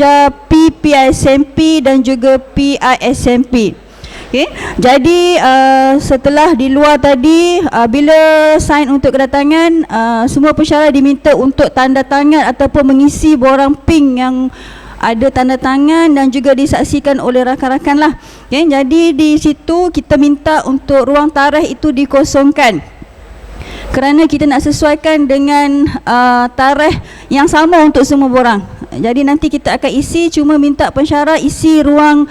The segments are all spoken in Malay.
pelajar PPSMP dan juga PISMP. Okay. Jadi setelah di luar tadi, bila sign untuk kedatangan, semua pensyarah diminta untuk tanda tangan ataupun mengisi borang pink yang ada tanda tangan dan juga disaksikan oleh rakan-rakan lah. Okay. Jadi di situ kita minta untuk ruang tarikh itu dikosongkan, kerana kita nak sesuaikan dengan tarikh yang sama untuk semua borang. Jadi nanti kita akan isi, cuma minta pensyarah isi ruang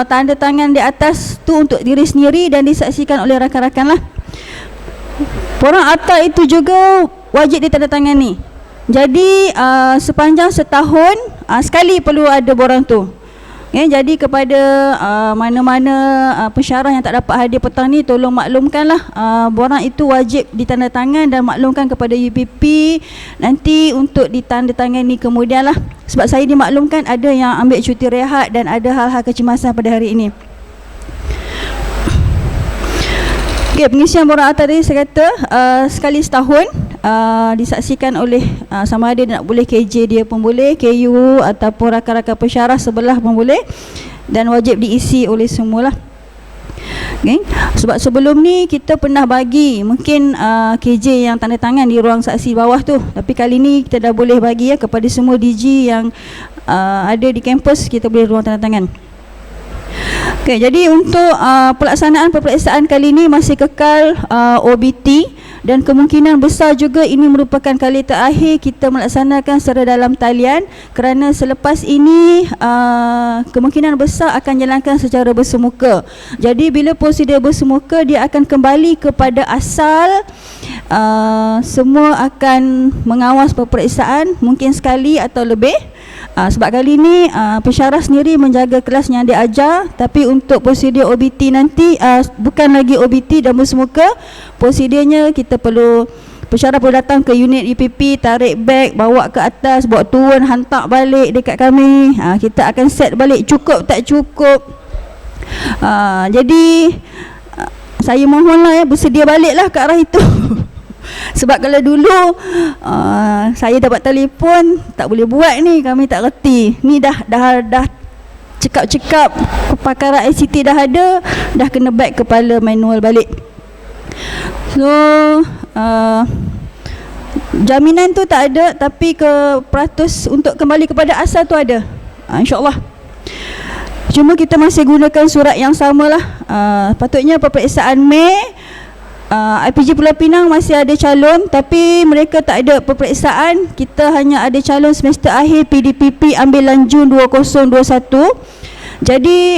tanda tangan di atas tu untuk diri sendiri dan disaksikan oleh rakan-rakan lah. Borang akta itu juga wajib ditandatangani. Jadi sepanjang setahun sekali perlu ada borang tu. Jadi kepada mana-mana pensyarah yang tak dapat hadir petang ni, tolong maklumkanlah borang itu wajib ditandatangan dan maklumkan kepada UPP nanti untuk ditandatangani kemudian lah. Sebab saya dimaklumkan ada yang ambil cuti rehat dan ada hal-hal kecemasan pada hari ini. Okay, pengisian borang akta tadi saya kata sekali setahun, disaksikan oleh sama ada nak boleh KJ dia pun boleh, KU ataupun rakan-rakan pensyarah sebelah pun boleh, dan wajib diisi oleh semualah. Okay. Sebab sebelum ni kita pernah bagi mungkin KJ yang tanda tangan di ruang saksi bawah tu, tapi kali ni kita dah boleh bagi kepada semua DG yang ada di kampus, kita boleh ruang tanda tangan. Okay, jadi untuk pelaksanaan peperiksaan kali ini masih kekal OBT, dan kemungkinan besar juga ini merupakan kali terakhir kita melaksanakan secara dalam talian, kerana selepas ini kemungkinan besar akan jalankan secara bersemuka. Jadi bila prosedur bersemuka, dia akan kembali kepada asal, semua akan mengawas peperiksaan mungkin sekali atau lebih. Sebab kali ni pensyarah sendiri menjaga kelas yang dia ajar, tapi untuk prosedur OBT nanti bukan lagi OBT dan bersemuka. Prosedurnya kita perlu, pensyarah perlu datang ke unit UPP, tarik beg, bawa ke atas, bawa turun, hantar balik dekat kami. Kita akan set balik cukup tak cukup. Jadi saya mohonlah bersedia baliklah ke arah itu. Sebab kalau dulu saya dapat telefon, tak boleh buat ni, kami tak reti. Ni dah cekap-cekap kepakaran ICT dah ada, dah kena back kepala manual balik. So jaminan tu tak ada, tapi peratus untuk kembali kepada asal tu ada, InsyaAllah. Cuma kita masih gunakan surat yang samalah. Patutnya peperiksaan Mei, IPG Pulau Pinang masih ada calon, tapi mereka tak ada peperiksaan. Kita hanya ada calon semester akhir PDPP ambilan Jun 2021. Jadi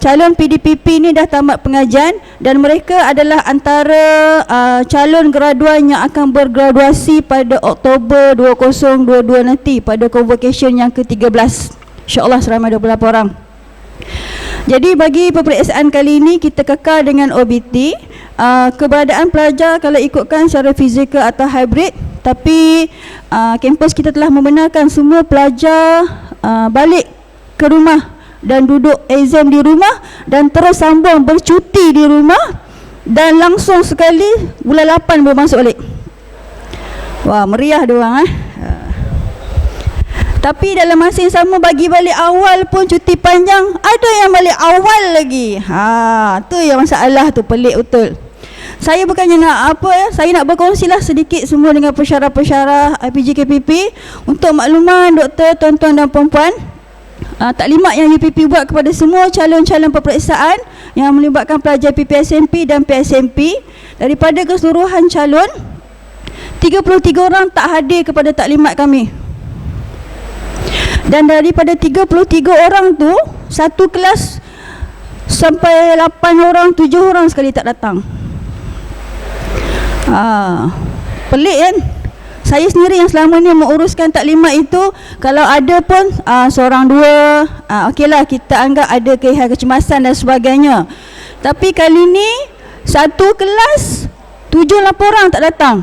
calon PDPP ni dah tamat pengajian, dan mereka adalah antara calon graduan yang akan bergraduasi pada Oktober 2022 nanti, pada convocation yang ke-13. InsyaAllah seramai 28 orang. Jadi bagi peperiksaan kali ini kita kekal dengan OBT. Keberadaan pelajar kalau ikutkan secara fizikal atau hybrid, tapi kampus kita telah membenarkan semua pelajar balik ke rumah dan duduk exam di rumah, dan terus sambung bercuti di rumah, dan langsung sekali bulan 8 boleh masuk balik. Wah, meriah diorang Tapi dalam masa yang sama, bagi balik awal pun cuti panjang, ada yang balik awal lagi. Tu yang masalah tu, pelik betul. Saya bukannya nak saya nak berkongsilah sedikit semua dengan pensyarah-pensyarah IPG KPP untuk makluman doktor, tuan-tuan dan puan-puan. Taklimat yang UPP buat kepada semua calon-calon peperiksaan yang melibatkan pelajar PPSMP dan PSMP, daripada keseluruhan calon 33 orang tak hadir kepada taklimat kami. Dan daripada 33 orang tu, satu kelas sampai 8 orang, 7 orang sekali tak datang. Pelik kan? Saya sendiri yang selama ni menguruskan taklimat itu, kalau ada pun seorang dua, okeylah, kita anggap ada kecemasan dan sebagainya. Tapi kali ni satu kelas 7-8 orang tak datang.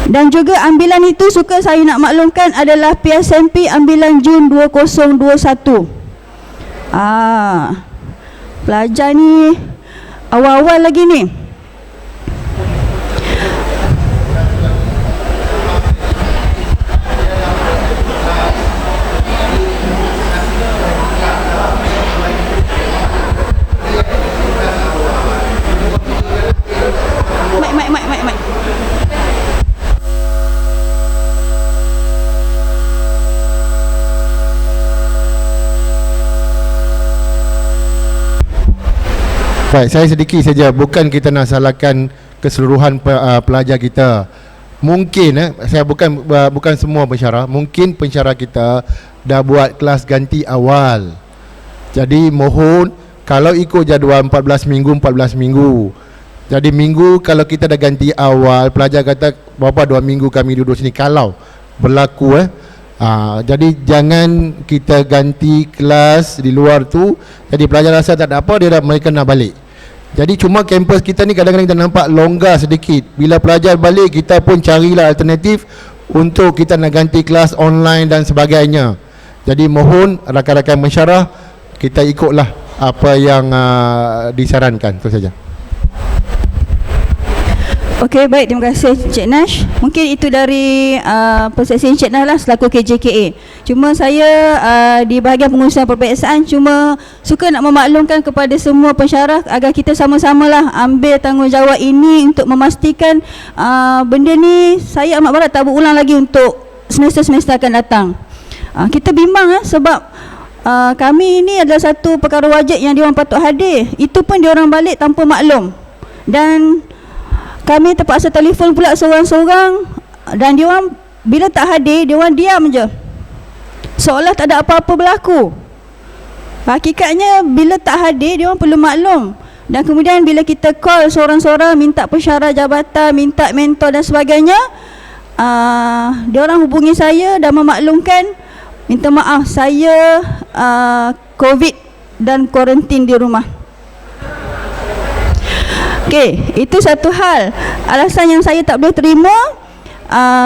Dan juga ambilan itu, suka saya nak maklumkan, adalah PSMP ambilan Jun 2021. Pelajar ni awal-awal lagi ni. Baik, saya sedikit saja, bukan kita nak salahkan keseluruhan pelajar kita. Mungkin saya bukan semua pensyarah, mungkin pensyarah kita dah buat kelas ganti awal. Jadi mohon, kalau ikut jadual 14 minggu. Jadi minggu kalau kita dah ganti awal, pelajar kata berapa 2 minggu kami duduk sini kalau berlaku jadi jangan kita ganti kelas di luar tu. Jadi pelajar rasa tak ada apa, mereka nak balik. Jadi cuma kampus kita ni kadang-kadang kita nampak longgar sedikit. Bila pelajar balik, kita pun carilah alternatif untuk kita nak ganti kelas online dan sebagainya. Jadi mohon rakan-rakan pensyarah, kita ikutlah apa yang disarankan. Itu saja. Okey, baik, terima kasih Cik Nash. Mungkin itu dari persaksian Cik Nash lah selaku KJKA. Cuma saya di bahagian pengurusan peperiksaan cuma suka nak memaklumkan kepada semua pensyarah agar kita sama-samalah ambil tanggungjawab ini untuk memastikan benda ni saya amat berharap tak berulang lagi untuk semester-semester akan datang. Kita bimbang sebab kami ini adalah satu perkara wajib yang diorang patut hadir. Itu pun diorang balik tanpa maklum. Dan kami terpaksa telefon pula seorang-seorang, dan diorang bila tak hadir, diorang diam je, seolah tak ada apa-apa berlaku. Hakikatnya bila tak hadir, diorang perlu maklum. Dan kemudian bila kita call seorang-seorang, minta pensyarah jabatan, minta mentor dan sebagainya, diorang hubungi saya dan memaklumkan, minta maaf saya COVID dan kuarantin di rumah. Okey, itu satu hal. Alasan yang saya tak boleh terima,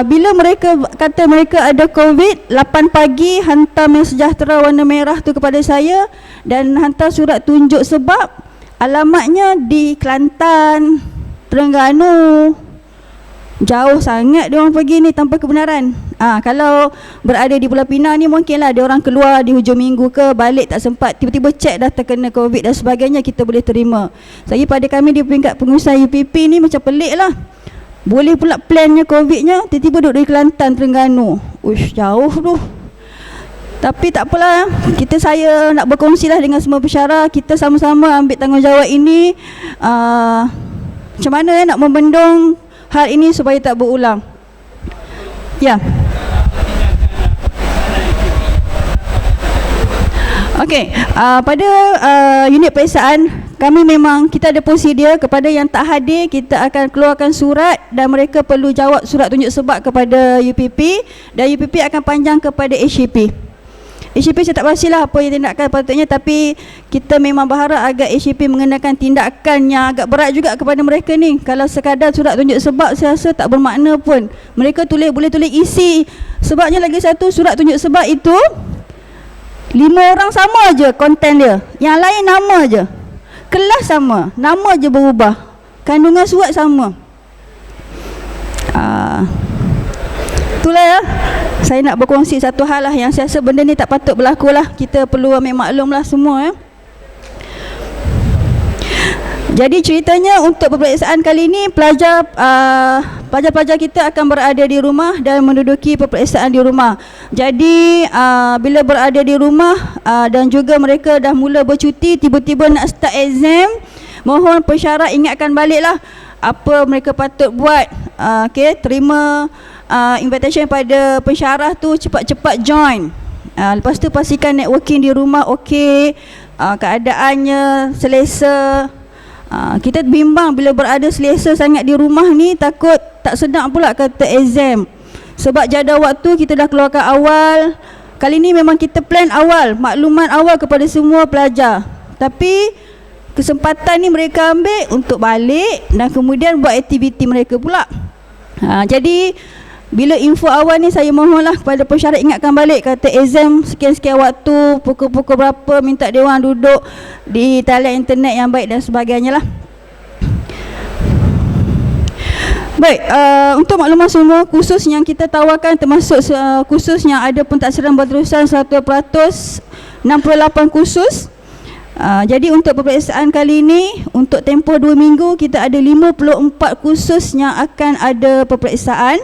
bila mereka kata mereka ada COVID, 8 pagi hantar mem sejahtera warna merah tu kepada saya dan hantar surat tunjuk sebab alamatnya di Kelantan, Terengganu. Jauh sangat dia orang pergi ni tanpa kebenaran. Kalau berada di Pulau Pinang ni mungkinlah dia orang keluar di hujung minggu ke, balik tak sempat, tiba-tiba cek dah terkena COVID dan sebagainya, kita boleh terima. Saya pada kami di peringkat pengurusan UPP ni macam pelik lah. Boleh pula plannya COVID-nya, tiba-tiba duduk di Kelantan, Terengganu. Uish, jauh tu. Tapi tak apalah, saya nak berkongsi lah dengan semua pensyarah, kita sama-sama ambil tanggungjawab ini. Macam mana nak membendung hal ini supaya tak berulang. Ya. Okey, pada unit peperiksaan kami memang kita ada prosedur kepada yang tak hadir, kita akan keluarkan surat dan mereka perlu jawab surat tunjuk sebab kepada UPP dan UPP akan panjang kepada HCP. HCP saya tak pastilah apa yang tindakan patutnya, tapi kita memang berharap agar HCP mengenakan tindakan yang agak berat juga kepada mereka ni. Kalau sekadar surat tunjuk sebab saya rasa tak bermakna pun. Mereka boleh tulis isi. Sebabnya lagi satu, surat tunjuk sebab itu 5 orang sama je konten dia. Yang lain nama je. Kelas sama, nama je berubah. Kandungan surat sama. Itulah ya. Saya nak berkongsi satu hal lah yang saya rasa benda ni tak patut berlaku lah. Kita perlu ambil maklum lah semua ya. Jadi ceritanya untuk peperiksaan kali ini, pelajar-pelajar kita akan berada di rumah dan menduduki peperiksaan di rumah. Jadi bila berada di rumah dan juga mereka dah mula bercuti, tiba-tiba nak start exam, mohon pensyarah ingatkan baliklah apa mereka patut buat. Terima invitation pada pensyarah tu, cepat-cepat join. Lepas tu pastikan networking di rumah okey, keadaannya selesa. Kita bimbang bila berada selesa sangat di rumah ni, takut tak sedap pula kata exam. Sebab jadual waktu kita dah keluarkan awal. Kali ni memang kita plan awal, maklumat awal kepada semua pelajar. Tapi kesempatan ni mereka ambil untuk balik dan kemudian buat aktiviti mereka pula. Jadi bila info awal ni, saya mohonlah kepada pensyarah ingatkan balik, kata exam sekian-sekian waktu, pukul-pukul berapa, minta dia orang duduk di talian internet yang baik dan sebagainya lah. Baik, untuk maklumat semua, kursus yang kita tawarkan termasuk kursus yang ada pentaksiran berterusan 100%, 68 kursus. Jadi untuk peperiksaan kali ini, untuk tempoh 2 minggu, kita ada 54 kursus yang akan ada peperiksaan.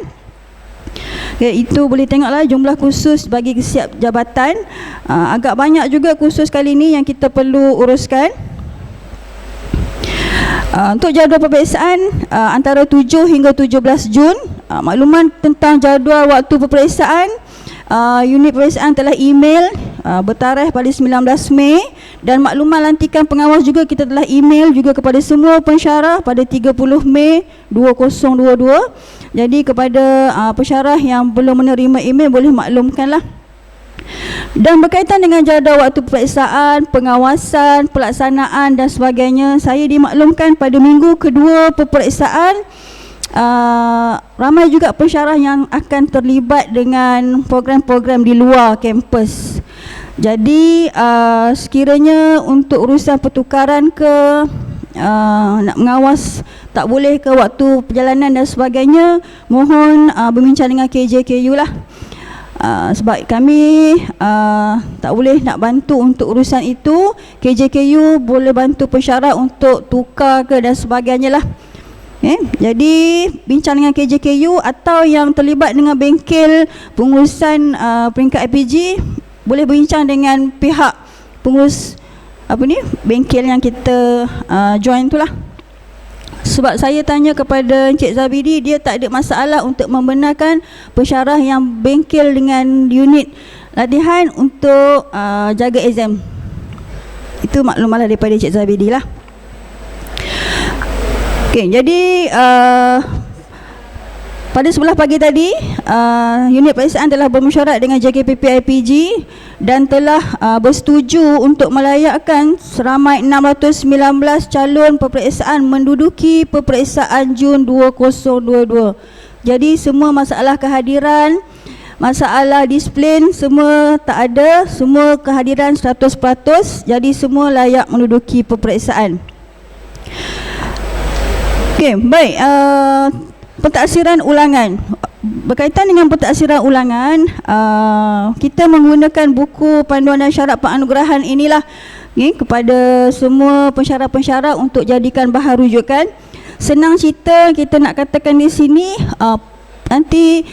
Itu boleh tengoklah jumlah kursus bagi kesiap jabatan. Agak banyak juga kursus kali ini yang kita perlu uruskan. Untuk jadual peperiksaan antara 7 hingga 17 Jun, makluman tentang jadual waktu peperiksaan, unit peperiksaan telah email bertarikh pada 19 Mei dan makluman lantikan pengawas juga kita telah email juga kepada semua pensyarah pada 30 Mei 2022. Jadi kepada pensyarah yang belum menerima email boleh maklumkanlah. Dan berkaitan dengan jadual waktu peperiksaan, pengawasan, pelaksanaan dan sebagainya, saya dimaklumkan pada minggu kedua peperiksaan ramai juga pensyarah yang akan terlibat dengan program-program di luar kampus. Jadi sekiranya untuk urusan pertukaran ke nak mengawas tak boleh ke waktu perjalanan dan sebagainya, mohon berbincang dengan KJKU lah. Sebab kami tak boleh nak bantu untuk urusan itu. KJKU boleh bantu pensyarah untuk tukar ke dan sebagainya lah. Jadi bincang dengan KJKU atau yang terlibat dengan bengkel pengurusan peringkat IPG, boleh berbincang dengan pihak pengurus bengkel yang kita join tu lah. Sebab saya tanya kepada Encik Zabidi, dia tak ada masalah untuk membenarkan pensyarah yang bengkel dengan unit latihan untuk jaga exam. Itu maklumatlah daripada Encik Zabidi lah. Okey, jadi pada 11 pagi tadi, unit peperiksaan telah bermesyuarat dengan JKPP IPG dan telah bersetuju untuk melayakkan seramai 619 calon peperiksaan menduduki peperiksaan Jun 2022. Jadi semua masalah kehadiran, masalah disiplin semua tak ada, semua kehadiran 100%, jadi semua layak menduduki peperiksaan. Okey, baik. Pentaksiran ulangan. Berkaitan dengan pentaksiran ulangan, kita menggunakan buku panduan dan syarat penganugerahan inilah kepada semua pensyarah-pensyarah untuk jadikan bahan rujukan. Senang cerita kita nak katakan di sini, nanti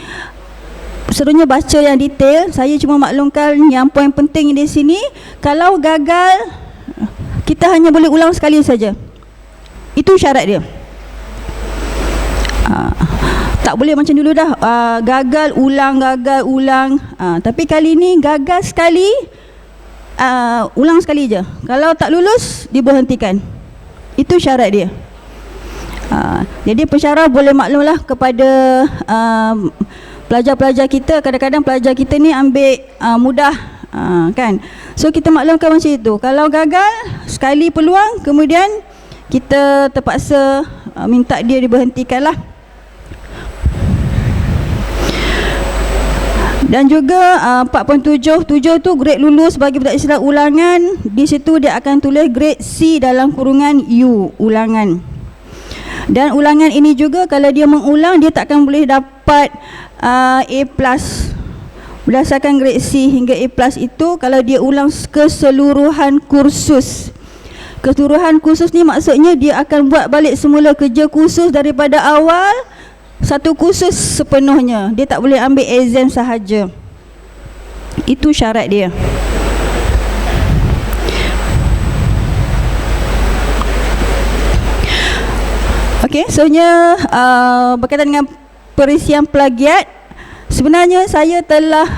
serunya baca yang detail. Saya cuma maklumkan yang poin penting di sini. Kalau gagal, kita hanya boleh ulang sekali saja. Itu syarat dia. Tak boleh macam dulu dah, gagal ulang. Tapi kali ni gagal sekali, ulang sekali je. Kalau tak lulus, diberhentikan. Itu syarat dia. Jadi pensyarah boleh maklumlah kepada pelajar-pelajar kita. Kadang-kadang pelajar kita ni ambil mudah, kan. So kita maklumkan macam itu. Kalau gagal sekali peluang, kemudian kita terpaksa minta dia diberhentikan lah. Dan juga 4.7 tu grade lulus bagi pentaksiran ulangan. Di situ dia akan tulis grade C dalam kurungan U, ulangan. Dan ulangan ini juga kalau dia mengulang, dia tak akan boleh dapat A+. Berdasarkan grade C hingga A+ itu kalau dia ulang keseluruhan kursus. Keseluruhan kursus ni maksudnya dia akan buat balik semula kerja kursus daripada awal, satu kursus sepenuhnya. Dia tak boleh ambil exam sahaja. Itu syarat dia. Okey, soalnya berkaitan dengan perisian plagiat, sebenarnya saya telah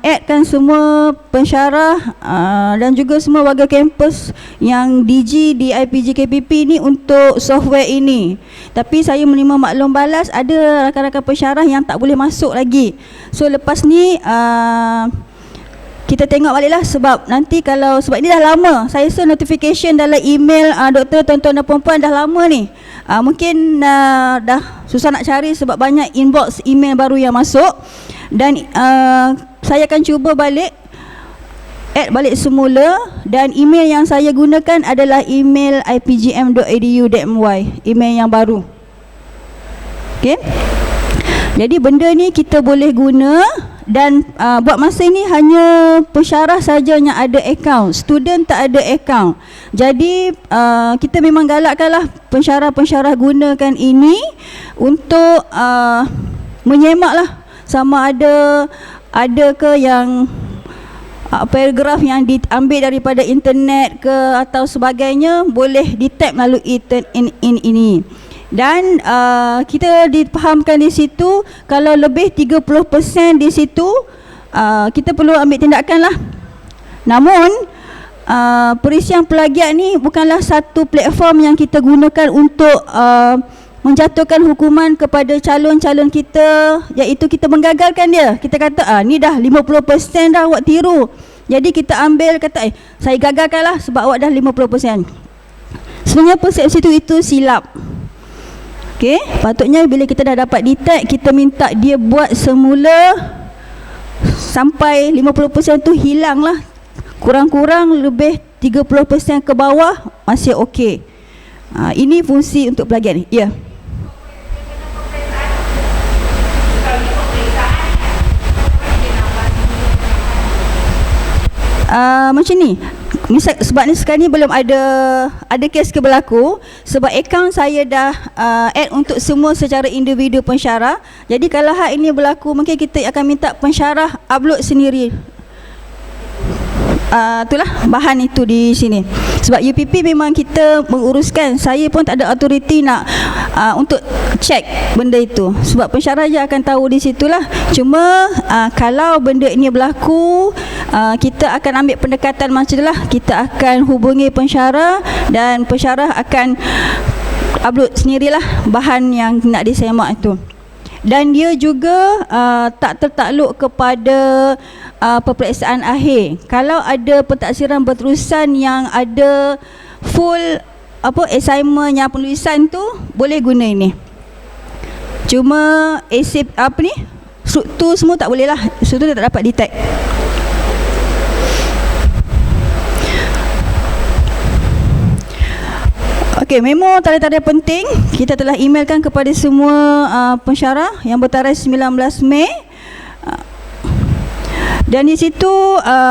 addkan semua pensyarah dan juga semua warga kampus yang DG di IPG KPP ni untuk software ini. Tapi saya menerima maklum balas ada rakan-rakan pensyarah yang tak boleh masuk lagi. So lepas ni kita tengok baliklah, sebab nanti kalau, sebab ini dah lama saya rasa notification dalam email doktor, tuan-tuan dan puan-puan dah lama ni. Mungkin dah susah nak cari sebab banyak inbox email baru yang masuk. Dan saya akan cuba balik, add balik semula. Dan email yang saya gunakan adalah email ipgm.edu.my, email yang baru. Okay. Jadi benda ni kita boleh guna. Dan buat masa ini hanya pensyarah saja yang ada akaun, student tak ada akaun. Jadi kita memang galakkanlah pensyarah-pensyarah gunakan ini untuk menyemaklah sama ada ke yang paragraf yang diambil daripada internet ke atau sebagainya boleh di-tap melalui turn in ini. Dan kita dipahamkan di situ kalau lebih 30% di situ kita perlu ambil tindakan lah. Namun perisian plagiat ni bukanlah satu platform yang kita gunakan untuk menjatuhkan hukuman kepada calon-calon kita, iaitu kita menggagalkan dia. Kita kata ni dah 50% dah awak tiru, jadi kita ambil kata saya gagalkan lah sebab awak dah 50%. Sebenarnya persepsi itu silap. Okey, patutnya bila kita dah dapat detect, kita minta dia buat semula sampai 50% tu hilang lah. Kurang-kurang lebih 30% ke bawah masih okey. Ini fungsi untuk plagiat ni. Ya. Macam ni. Misal, sebab ni sekarang ni belum ada kes ke berlaku, sebab akaun saya dah add untuk semua secara individu pensyarah. Jadi kalau hal ini berlaku, mungkin kita akan minta pensyarah upload sendiri. Itulah bahan itu di sini. Sebab UPP memang kita menguruskan, saya pun tak ada authority nak untuk check benda itu. Sebab pensyarah je akan tahu di situlah. Cuma kalau benda ini berlaku, kita akan ambil pendekatan macam itulah. Kita akan hubungi pensyarah dan pensyarah akan upload sendirilah bahan yang nak disemak itu. Dan dia juga tak tertakluk kepada peperiksaan akhir. Kalau ada pentadsiran berterusan yang ada full assignment yang penulisan tu, boleh guna ini. Cuma esei struktur semua tak boleh lah. Struktur tak dapat detect. Okey, memo tarikh-tarikh penting kita telah emailkan kepada semua pensyarah yang bertarikh 19 Mei. Dan di situ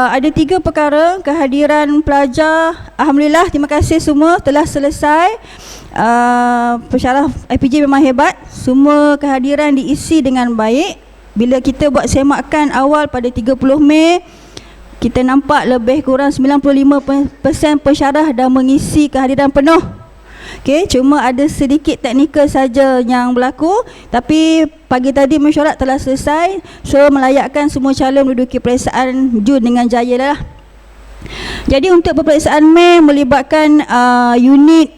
ada 3 perkara kehadiran pelajar. Alhamdulillah, terima kasih semua telah selesai. Pensyarah IPJ memang hebat. Semua kehadiran diisi dengan baik. Bila kita buat semakan awal pada 30 Mei, kita nampak lebih kurang 95% pensyarah dah mengisi kehadiran penuh. Okey, cuma ada sedikit teknikal saja yang berlaku, tapi pagi tadi mesyuarat telah selesai, so melayakkan semua calon menduduki peperiksaan Jun dengan jaya lah. Jadi untuk peperiksaan Mei melibatkan unit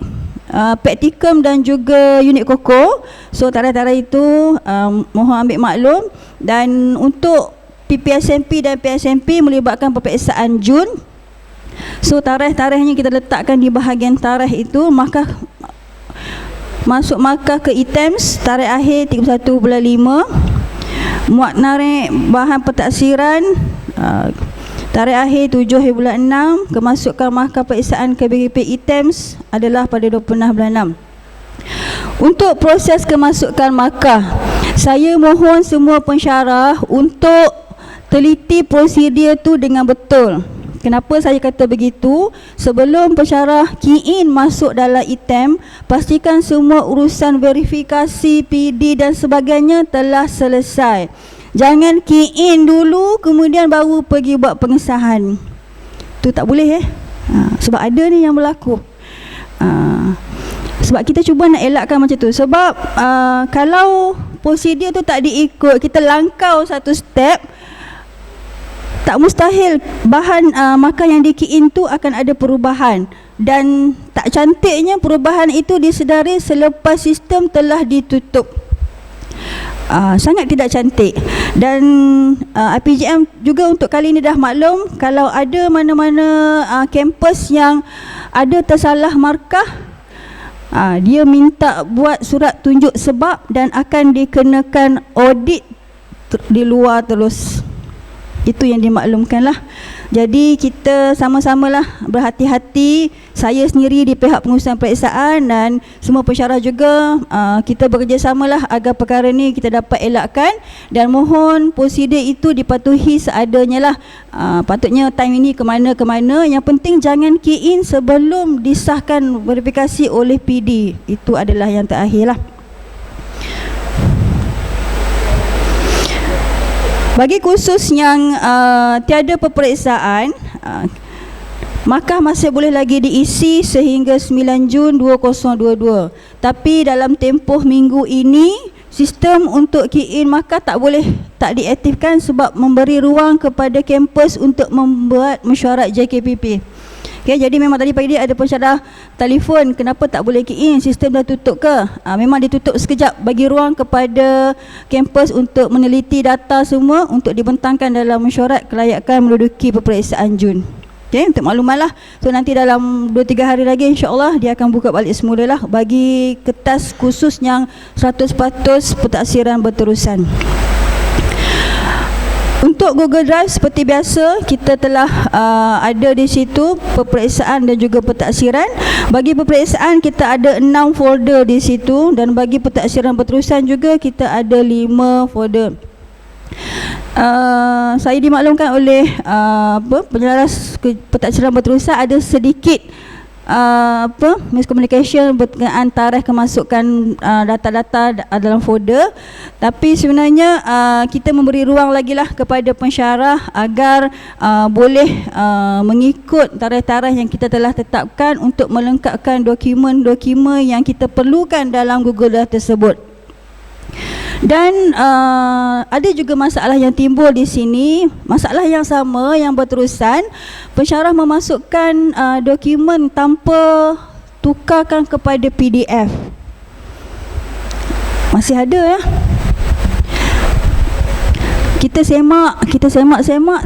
praktikum dan juga unit koko. So tarikh-tarikh itu mohon ambil maklum. Dan untuk PPSMP dan PSMP melibatkan peperiksaan Jun. So tarikh-tarikhnya kita letakkan di bahagian tarikh itu. Maka masuk markah ke items tarikh akhir 31/5. Muat narik bahan pentadsiran tarikh akhir 7/6. Kemasukan markah peperiksaan ke BGP items adalah pada 26/6. Untuk proses kemasukan markah, saya mohon semua pensyarah untuk teliti prosedur tu dengan betul. Kenapa saya kata begitu? Sebelum pensyarah key in masuk dalam item, pastikan semua urusan verifikasi, PD dan sebagainya telah selesai. Jangan key in dulu kemudian baru pergi buat pengesahan. Tu tak boleh sebab ada ni yang berlaku. Sebab kita cuba nak elakkan macam tu. Sebab kalau prosedur tu tak diikut, kita langkau satu step, tak mustahil bahan markah yang di-key-in tu akan ada perubahan. Dan tak cantiknya perubahan itu disedari selepas sistem telah ditutup. Sangat tidak cantik. Dan IPJM juga untuk kali ini dah maklum, kalau ada mana-mana kampus yang ada tersalah markah, dia minta buat surat tunjuk sebab dan akan dikenakan audit di luar terus. Itu yang dimaklumkan lah. Jadi kita sama-samalah berhati-hati. Saya sendiri di pihak pengurusan peperiksaan dan semua pensyarah juga, kita bekerjasamalah agar perkara ni kita dapat elakkan. Dan mohon prosedur itu dipatuhi seadanya lah. Patutnya time ini ke mana-ke-mana. Yang penting jangan key in sebelum disahkan verifikasi oleh PD. Itu adalah yang terakhir lah. Bagi khusus yang tiada peperiksaan, maka masih boleh lagi diisi sehingga 9 Jun 2022. Tapi dalam tempoh minggu ini, sistem untuk key in maka tak diaktifkan sebab memberi ruang kepada kampus untuk membuat mesyuarat JKPP. Okay, jadi memang tadi pagi ada pensyarah telefon, kenapa tak boleh key in, sistem dah tutup ke? Memang ditutup sekejap, bagi ruang kepada kampus untuk meneliti data semua untuk dibentangkan dalam mesyuarat kelayakan menduduki peperiksaan Jun. Okay, untuk maklumat lah. So nanti dalam 2-3 hari lagi insyaAllah dia akan buka balik semula lah bagi kertas khusus yang 100% pentaksiran berterusan. Untuk Google Drive seperti biasa, kita telah ada di situ peperiksaan dan juga pentaksiran. Bagi peperiksaan kita ada 6 folder di situ, dan bagi pentaksiran berterusan juga kita ada 5 folder. Saya dimaklumkan oleh penjelaras pentaksiran berterusan ada sedikit miscommunication berkenaan tarikh kemasukan data-data dalam folder. Tapi sebenarnya kita memberi ruang lagi lah kepada pensyarah agar boleh mengikut tarikh-tarikh yang kita telah tetapkan untuk melengkapkan dokumen-dokumen yang kita perlukan dalam Google Drive tersebut. Dan ada juga masalah yang timbul di sini, masalah yang sama yang berterusan. Pensyarah memasukkan dokumen tanpa tukarkan kepada PDF. Masih ada ya. Kita semak,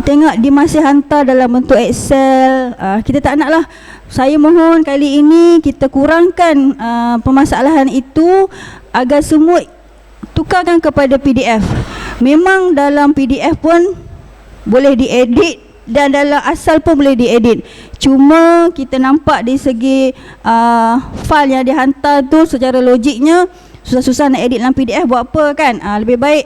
tengok dia masih hantar dalam bentuk Excel. Kita tak naklah. Saya mohon kali ini kita kurangkan permasalahan itu agar semua tukarkan kepada PDF. Memang dalam PDF pun boleh diedit dan dalam asal pun boleh diedit. Cuma kita nampak dari segi file yang dihantar tu secara logiknya susah-susah nak edit dalam PDF, buat apa kan? Lebih baik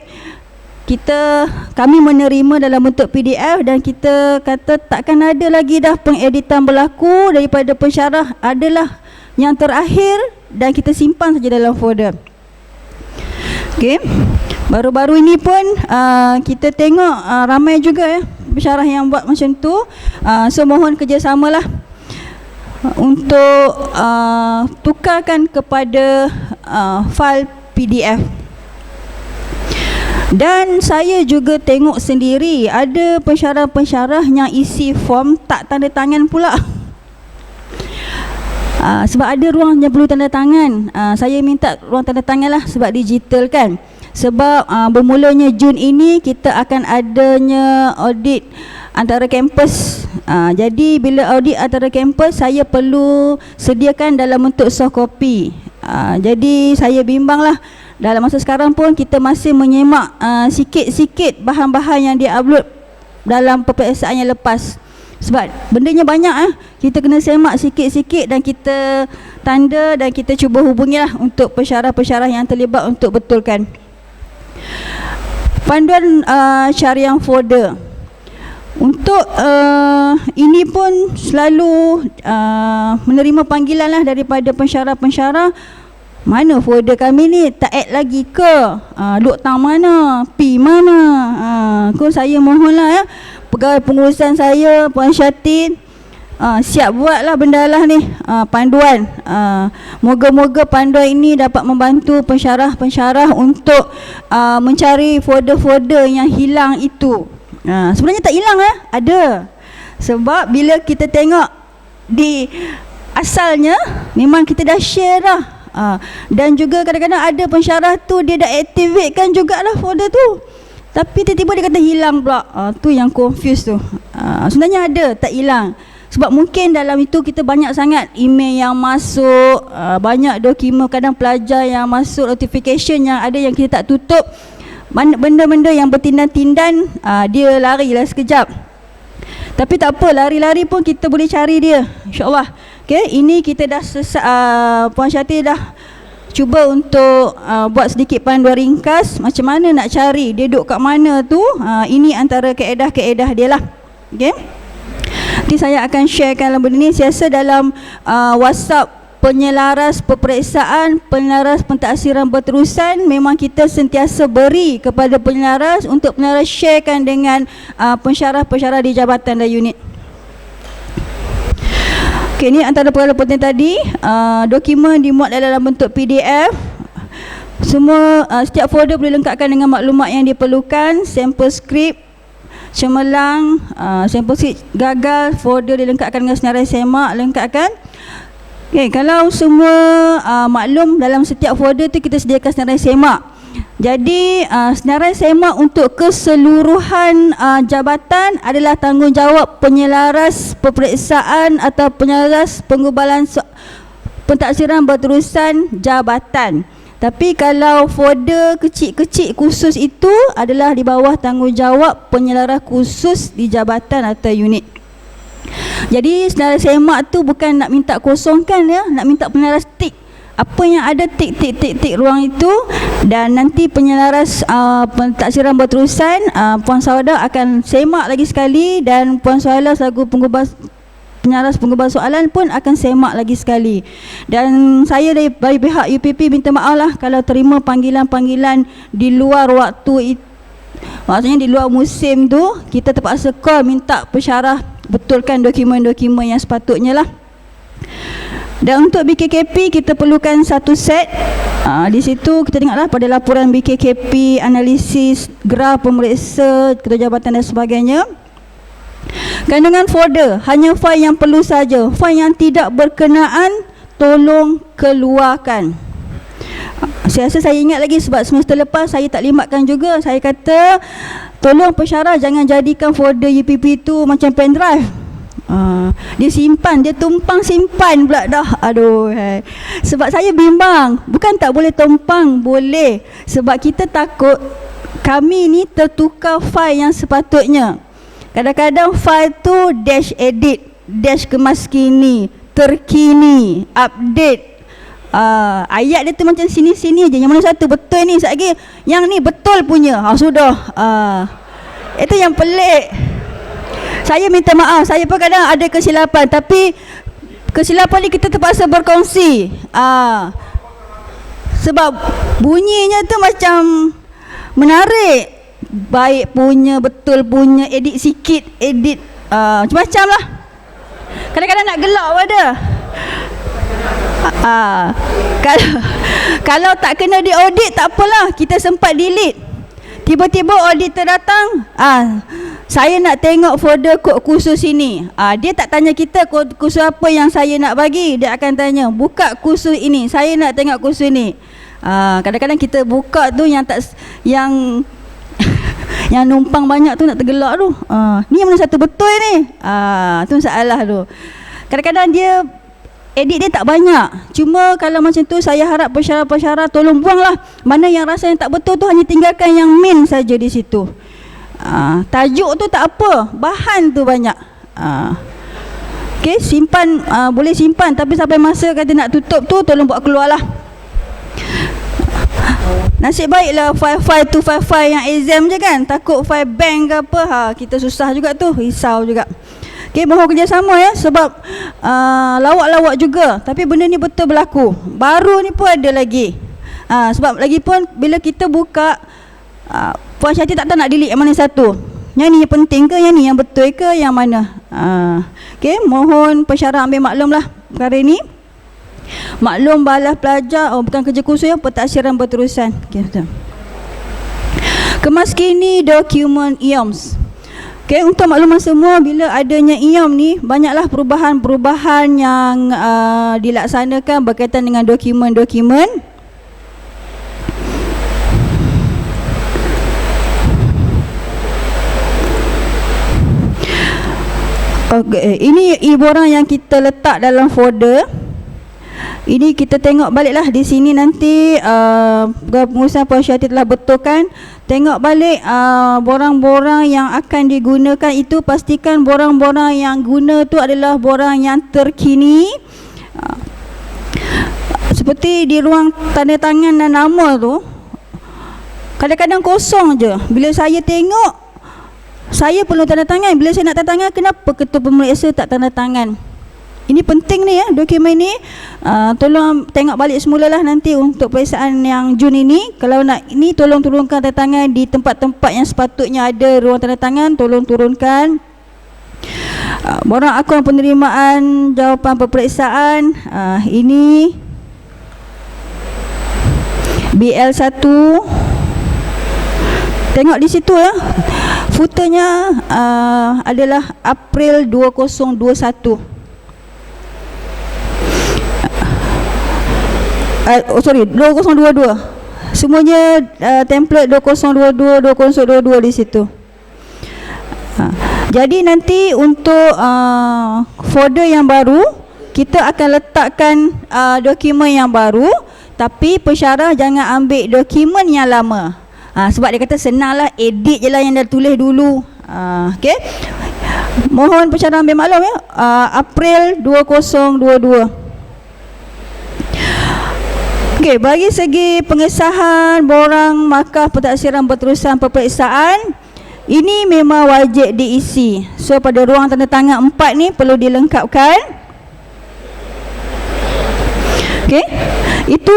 kami menerima dalam bentuk PDF dan kita kata takkan ada lagi dah pengeditan berlaku daripada pensyarah adalah yang terakhir dan kita simpan saja dalam folder. Okay. Baru-baru ini pun kita tengok ramai juga ya pensyarah yang buat macam tu. So mohon kerjasamalah untuk tukarkan kepada file PDF. Dan saya juga tengok sendiri ada pensyarah-pensyarah yang isi form tak tanda tangan pula. Sebab ada ruang yang perlu tanda tangan. Saya minta ruang tanda tangan lah sebab digital kan. Sebab bermulanya Jun ini kita akan adanya audit antara kampus. Jadi bila audit antara kampus saya perlu sediakan dalam bentuk soft copy. Jadi saya bimbang lah. Dalam masa sekarang pun kita masih menyemak sikit-sikit bahan-bahan yang di-upload dalam peperiksaan yang lepas. Sebab bendanya banyak kita kena semak sikit-sikit dan kita tanda dan kita cuba hubungilah untuk pensyarah-pensyarah yang terlibat untuk betulkan. Panduan syariah folder. Untuk ini pun selalu menerima panggilan lah daripada pensyarah-pensyarah. Mana folder kami ni, tak add lagi ke? Duk tang mana? P mana? Saya mohonlah ya, pegawai pengurusan saya, Puan Syatin, siap buatlah benda lah ni, panduan. Moga-moga panduan ini dapat membantu pensyarah-pensyarah untuk mencari folder-folder yang hilang itu. Sebenarnya tak hilang ada. Sebab bila kita tengok di asalnya memang kita dah share dah. Dan juga kadang-kadang ada pensyarah tu dia dah activate kan jugalah folder tu, tapi tiba-tiba dia kata hilang pula. Tu yang confuse tu. Sebenarnya ada, tak hilang. Sebab mungkin dalam itu kita banyak sangat email yang masuk, banyak dokumen kadang pelajar yang masuk, notification yang ada yang kita tak tutup. Benda-benda yang bertindan-tindan, dia larilah sekejap. Tapi tak apa, lari-lari pun kita boleh cari dia, insyaAllah. Okay, ini kita dah Puan Syati dah cuba untuk buat sedikit panduan ringkas macam mana nak cari dia duduk kat mana tu. Ini antara kaedah-kaedah dia lah. Okay, nanti saya akan sharekan benda ni. Saya rasa dalam WhatsApp penyelaras peperiksaan, penyelaras pentaksiran berterusan memang kita sentiasa beri kepada penyelaras untuk penyelaras sharekan dengan pensyarah-pensyarah di jabatan dan unit. Okey, ini antara perkara penting tadi. Dokumen dimuat dalam bentuk PDF. Semua setiap folder boleh lengkapkan dengan maklumat yang diperlukan, sampel skrip, cemerlang, sampel skrip gagal, folder dilengkapkan dengan senarai semak, lengkapkan. Okay, kalau semua maklum dalam setiap folder tu kita sediakan senarai semak. Jadi senarai semak untuk keseluruhan jabatan adalah tanggungjawab penyelaras peperiksaan atau penyelaras pengubalan pentaksiran berterusan jabatan. Tapi kalau folder kecil-kecil khusus itu adalah di bawah tanggungjawab penyelaras khusus di jabatan atau unit. Jadi senarai semak tu bukan nak minta kosongkan ya, nak minta penyelaras tik. Apa yang ada tik ruang itu, dan nanti penyelaras pentaksiran berterusan Puan Sauda akan semak lagi sekali, dan Puan Suhaila selaku penyelaras pengubar soalan pun akan semak lagi sekali. Dan saya dari pihak UPP minta maaf lah kalau terima panggilan-panggilan di luar waktu itu. Maksudnya di luar musim tu kita terpaksa call minta pensyarah betulkan dokumen-dokumen yang sepatutnya lah. Dan untuk BKKP kita perlukan satu set. Di situ kita tengoklah pada laporan BKKP, analisis graf pemeriksa ketua jabatan dan sebagainya. Kandungan folder hanya fail yang perlu saja. Fail yang tidak berkenaan tolong keluarkan. Saya rasa saya ingat lagi sebab semester lepas saya tak limatkan juga. Saya kata tolong pensyarah jangan jadikan folder UPP tu macam pendrive. Dia simpan, dia tumpang simpan pula dah. Aduh, sebab saya bimbang. Bukan tak boleh tumpang, boleh. Sebab kita takut kami ni tertukar fail yang sepatutnya. Kadang-kadang fail tu dash edit, dash kemaskini, terkini, update. Ayat dia tu macam sini-sini je. Yang mana satu betul ni, sekejap lagi yang ni betul punya. Sudah. Itu yang pelik. Saya minta maaf, saya pun kadang ada kesilapan, tapi kesilapan ni kita terpaksa berkongsi. Sebab bunyinya tu macam menarik. Baik punya, betul punya, edit sikit, edit macam-macam lah. Kadang-kadang nak gelak pun ada. Kalau tak kena di audit tak apalah, kita sempat delete. Tiba-tiba auditor datang, saya nak tengok folder kod khusus ini. Dia tak tanya kita kod khusus apa yang saya nak bagi. Dia akan tanya, buka khusus ini, saya nak tengok khusus ini. Kadang-kadang kita buka tu yang tak, yang yang numpang banyak tu nak tergelak tu. Ni yang mana satu betul ni? Tu masalah tu. Kadang-kadang dia edit dia tak banyak. Cuma kalau macam tu saya harap pensyarah-pensyarah tolong buanglah. Mana yang rasa yang tak betul tu hanya tinggalkan yang main saja di situ. Tajuk tu tak apa, bahan tu banyak. Okey, simpan, boleh simpan, tapi sampai masa kata nak tutup tu tolong buat keluarlah. Nasib baiklah file-file tu file-file yang exam je kan. Takut file bank ke apa, kita susah juga tu, risau juga. Okey, mohon kerjasama ya, sebab lawak-lawak juga. Tapi benda ni betul berlaku. Baru ni pun ada lagi. Sebab lagi pun bila kita buka, Puan Syati tak tahu nak delete yang mana satu. Yang ni yang penting ke, yang ni yang betul ke, yang mana. Okey, mohon pensyarah ambil maklum lah perkara ni. Maklum balas pelajar, bukan kerja khusus ya, pentaksiran berterusan. Okey, betul. Kemaskini dokumen IOMS. Okay, untuk makluman semua, bila adanya IOM ni, banyaklah perubahan-perubahan yang dilaksanakan berkaitan dengan dokumen-dokumen. Okay, ini iborang yang kita letak dalam folder. Ini kita tengok baliklah di sini nanti pengurusan Puan Syati telah betulkan. Tengok balik borang-borang yang akan digunakan itu, pastikan borang-borang yang guna tu adalah borang yang terkini. Seperti di ruang tanda tangan dan nama tu, kadang-kadang kosong je. Bila saya tengok, saya perlu tanda tangan. Bila saya nak tanda tangan, kenapa ketua pemeriksa tak tanda tangan? Ini penting ni ya, dokumen ni. Tolong tengok balik semula lah nanti untuk peperiksaan yang Jun ini. Kalau nak ini, tolong turunkan tanda tangan di tempat-tempat yang sepatutnya ada ruang tanda tangan. Tolong turunkan. Borang akaun penerimaan jawapan peperiksaan. Ini BL1. Tengok di situ ya. Footernya adalah April 2021. 2022. Semuanya template 2022 2022 di situ. Jadi nanti untuk folder yang baru, kita akan letakkan dokumen yang baru, tapi pensyarah jangan ambil dokumen yang lama. Sebab dia kata senanglah, edit je lah yang dah tulis dulu. Okey. Mohon pensyarah ambil maklum ya. April 2022. Okey, bagi segi pengesahan borang markah pentaksiran berterusan peperiksaan, ini memang wajib diisi. So pada ruang tanda tangan 4 ni perlu dilengkapkan. Okey. Itu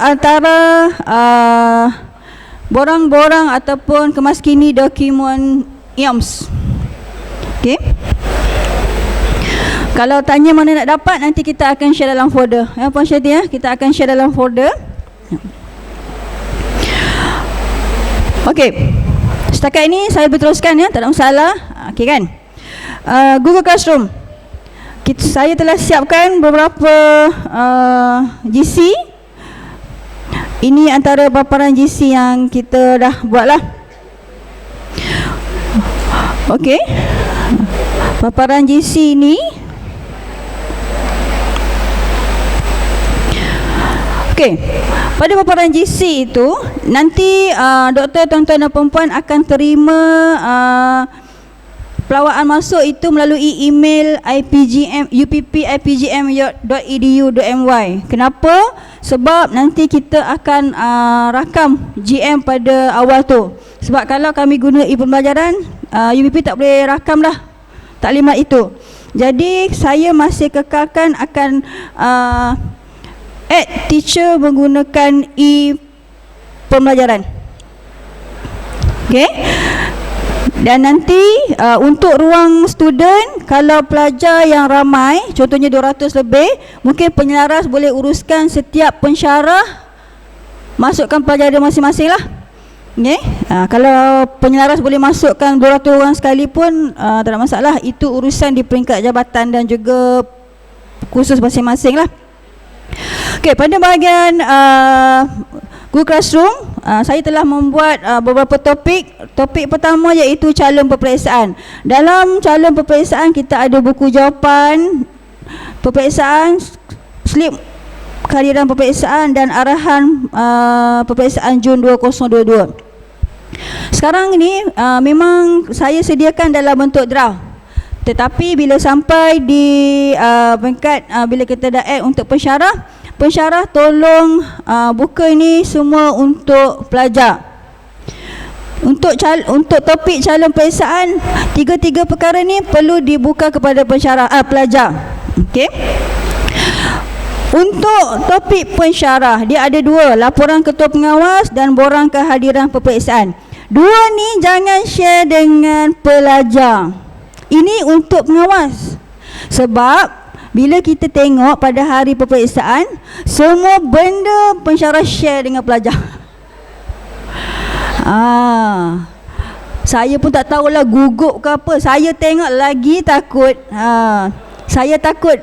antara borang-borang ataupun kemaskini dokumen IOMS. Okey. Kalau tanya mana nak dapat, nanti kita akan share dalam folder. Ya, Puan Syati ya, kita akan share dalam folder. Okey. Setakat ini saya berteruskan ya, tak ada masalah. Okey kan? Google Classroom. Saya telah siapkan beberapa GC. Ini antara paparan GC yang kita dah buatlah. Okey. Paparan GC ni okey. Pada paparan GC itu nanti doktor, tuan-tuan dan puan akan terima pelawaan masuk itu melalui email uppipgm.edu.my. Kenapa? Sebab nanti kita akan rakam GM pada awal tu. Sebab kalau kami guna e-pembelajaran, UPP tak boleh rakam dah taklimat itu. Jadi saya masih kekalkan akan add teacher menggunakan e-pembelajaran. Okey. Dan nanti untuk ruang student, kalau pelajar yang ramai, contohnya 200 lebih, mungkin penyelaras boleh uruskan setiap pensyarah masukkan pelajar dia masing-masing lah. Okay? Kalau penyelaras boleh masukkan 200 orang sekali pun tak ada masalah. Itu urusan di peringkat jabatan dan juga khusus masing-masing lah. Okay, pada bahagian Google Classroom, saya telah membuat beberapa topik. Topik pertama iaitu calon peperiksaan. Dalam calon peperiksaan kita ada buku jawapan peperiksaan, slip kehadiran peperiksaan dan arahan peperiksaan Jun 2022. Sekarang ini memang saya sediakan dalam bentuk draft. Tetapi bila sampai di peringkat bila kita dah add untuk pensyarah tolong buka ini semua untuk pelajar. Untuk topik calon peperiksaan, tiga perkara ni perlu dibuka kepada pelajar. Okey. Untuk topik pensyarah, dia ada dua, laporan ketua pengawas dan borang kehadiran peperiksaan. Dua ni jangan share dengan pelajar. Ini untuk pengawas. Sebab bila kita tengok pada hari peperiksaan, semua benda pensyarah share dengan pelajar. Saya pun tak tahulah gugup ke apa. Saya tengok lagi takut. Saya takut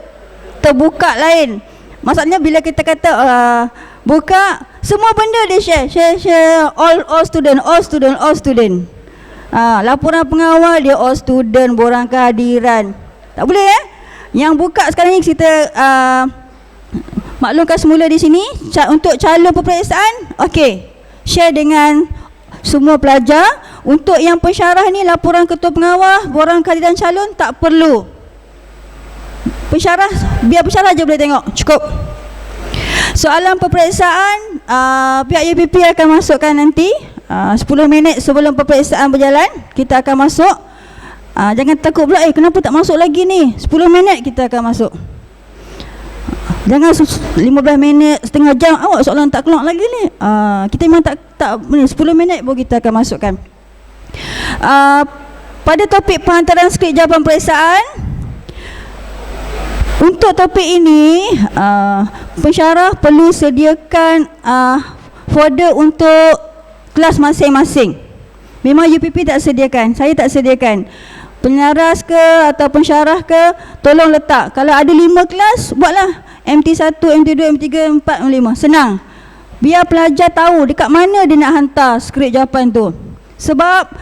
terbuka lain. Maksudnya bila kita kata buka, semua benda dia share all student. Laporan pengawal dia all student, borang kehadiran. Tak boleh Yang buka sekarang ni kita maklumkan semula di sini untuk calon peperiksaan. Okey, share dengan semua pelajar. Untuk yang pensyarah ni, laporan ketua pengawal, borang kehadiran calon tak perlu. Pensyarah, biar pensyarah je boleh tengok, cukup. Soalan peperiksaan pihak UPP akan masukkan nanti 10 minit sebelum peperiksaan berjalan. Kita akan masuk. Jangan takut pula, kenapa tak masuk lagi ni? 10 minit kita akan masuk. Jangan 15 minit, setengah jam awak soalan tak keluar lagi ni. Kita memang tak 10 minit pun kita akan masukkan. Pada topik penghantaran skrip jawapan peperiksaan, untuk topik ini pensyarah perlu sediakan folder untuk kelas masing-masing. Memang UPP tak sediakan, saya tak sediakan. Penyaras ke atau pensyarah ke, tolong letak. Kalau ada 5 kelas, buatlah MT1, MT2, MT3, MT4, MT5. Senang. Biar pelajar tahu dekat mana dia nak hantar skrip jawapan tu. Sebab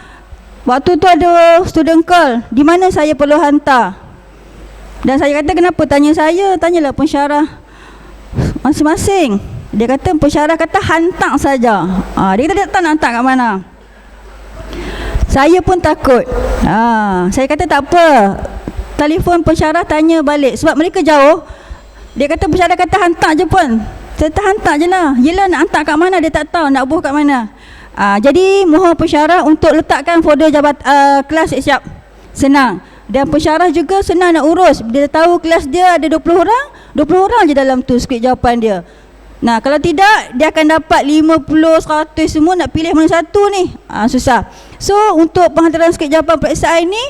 waktu tu ada student call, di mana saya perlu hantar. Dan saya kata, kenapa tanya saya? Tanyalah pensyarah masing-masing. Dia kata, pensyarah kata hantar saja. Dia kata, dia tak nak hantar kat mana. Saya pun takut. Saya kata tak apa. Telefon pensyarah tanya balik. Sebab mereka jauh. Dia kata pensyarah kata hantar je pun. Saya kata hantar je lah. Yelah nak hantar kat mana dia tak tahu. Nak buh kat mana. Jadi mohon pensyarah untuk letakkan folder kelas siap. Senang. Dan pensyarah juga senang nak urus. Dia tahu kelas dia ada 20 orang. 20 orang je dalam tu skrip jawapan dia. Nah, kalau tidak, dia akan dapat 50, 100 semua, nak pilih mana satu ni. Susah. So, untuk penghantaran skrip jawapan peperiksaan ni,